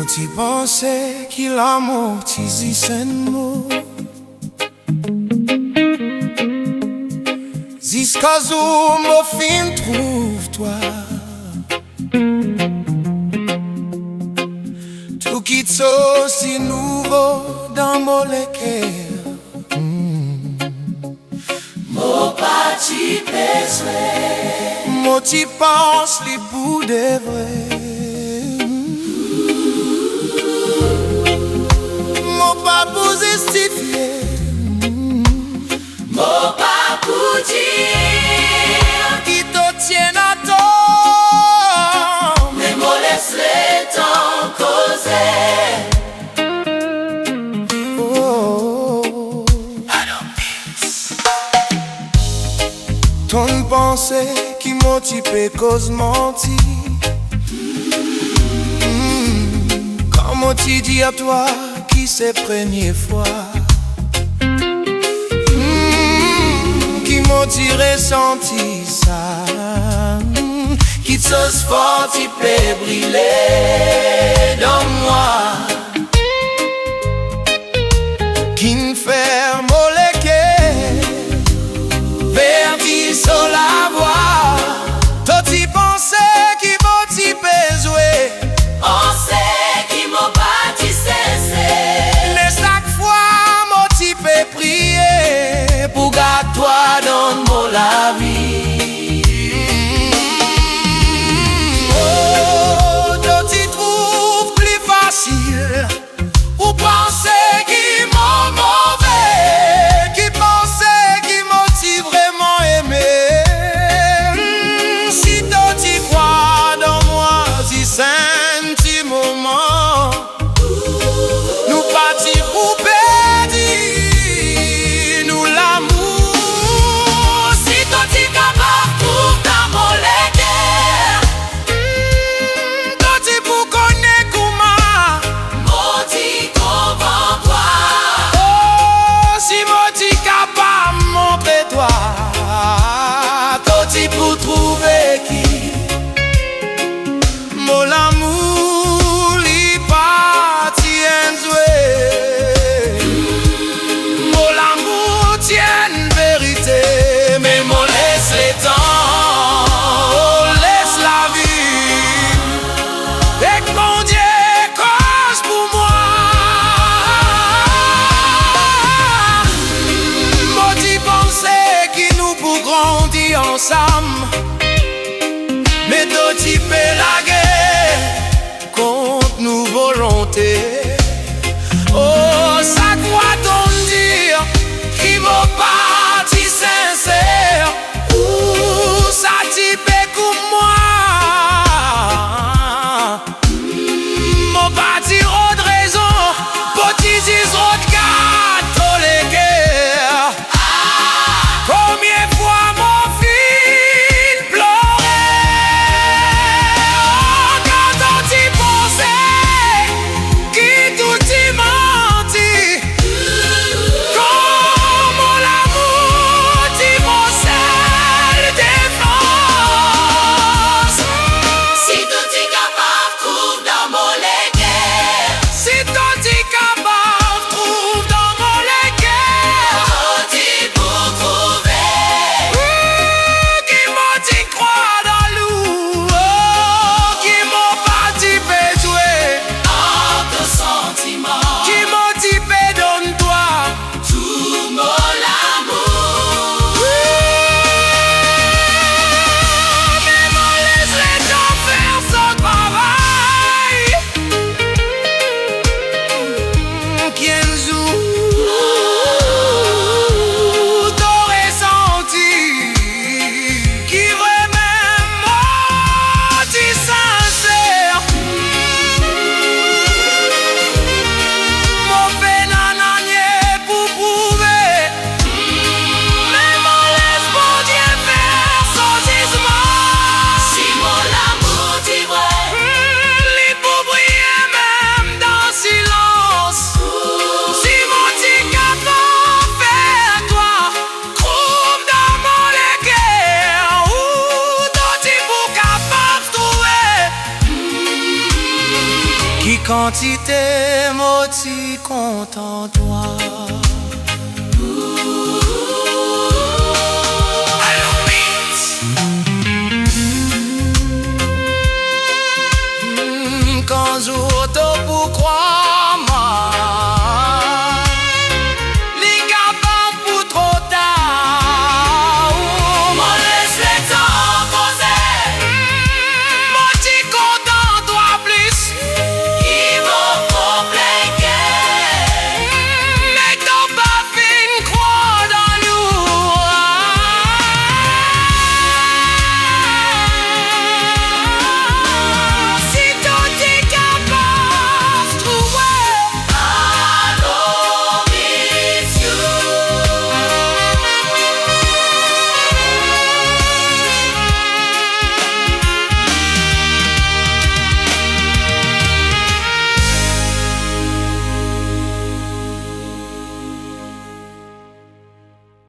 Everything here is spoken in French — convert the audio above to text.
Ti pensais qu'il amortissait un mot jusqu'à ce que fin trouve-toi. Tout qui est aussi nouveau dans mon cœur. Mon pas t'y besoin. Moi t'y pense les bouts de vrai. Mon pas pour justifier. Mon pas pour dire Qui te tient à tort. mais moi laisse le temps causer. Oh. Ton pensée qui motive cause menti. Comment tu dis à toi qui c'est première fois. Qui m'a tiré senti ça. Qui te fort, tu peux briller dans moi. Qui ne ferme le cœur. Verdi sur la voie. Toi tu pensais qui m'a tu peux jouer. On sait qui m'a bâti cesser. Mais chaque fois moi tu peux prier. Pour garder toi dans mon la vie. Oh, quantité, moti content toi. Quand